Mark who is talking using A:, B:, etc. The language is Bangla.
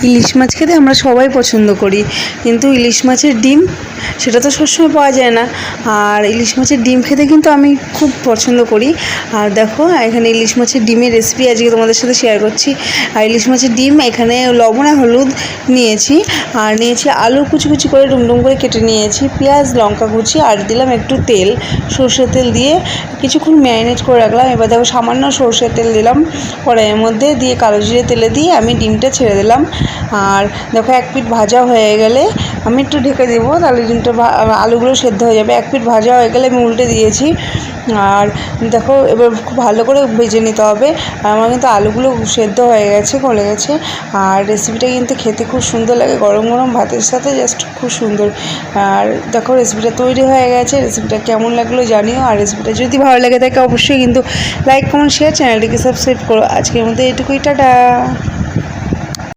A: ইলিশ মাছ খেতে আমরা সবাই পছন্দ করি, কিন্তু ইলিশ মাছের ডিম সেটা তো সবসময় পাওয়া যায় না। আর ইলিশ মাছের ডিম খেতে কিন্তু আমি খুব পছন্দ করি। আর দেখো এখানে ইলিশ মাছের ডিমের রেসিপি আজকে তোমাদের সাথে শেয়ার করছি। আর ইলিশ মাছের ডিম এখানে লবণ আর হলুদ নিয়েছি, আর নিয়েছি আলু কুচি কুচি করে ডুমডুম করে কেটে নিয়েছি, পেঁয়াজ লঙ্কা কুচি, আর দিলাম একটু তেল, সর্ষের তেল দিয়ে কিছুক্ষণ ম্যারিনেট করে রাখলাম। এবার দেখো সামান্য সর্ষের তেল দিলাম কড়াইয়ের মধ্যে, দিয়ে কালো জিরে তেলে দিয়ে আমি ডিমটা ছেড়ে দিলাম। আর দেখো এক পিঠ ভাজা হয়ে গেলে আমি একটু ঢেকে দেবো, তাহলে ডিমটা আলুগুলো সেদ্ধ হয়ে যাবে। এক পিঠ ভাজা হয়ে গেলে আমি উল্টে দিয়েছি। আর দেখো এবার খুব ভালো করে ভেজে নিতে হবে। আর আমার কিন্তু আলুগুলো সেদ্ধ হয়ে গেছে, গলে গেছে। আর রেসিপিটা কিন্তু খেতে খুব সুন্দর লাগে, গরম গরম ভাতের সাথে জাস্ট খুব সুন্দর। আর দেখো রেসিপিটা তৈরি হয়ে গেছে। রেসিপিটা কেমন লাগলো জানিও। আর রেসিপিটা যদি ভালো লাগে থাকে অবশ্যই কিন্তু লাইক কমেন্ট শেয়ার, চ্যানেলটিকে সাবস্ক্রাইব করো। আজকের মধ্যে এটুকুই, টাটা।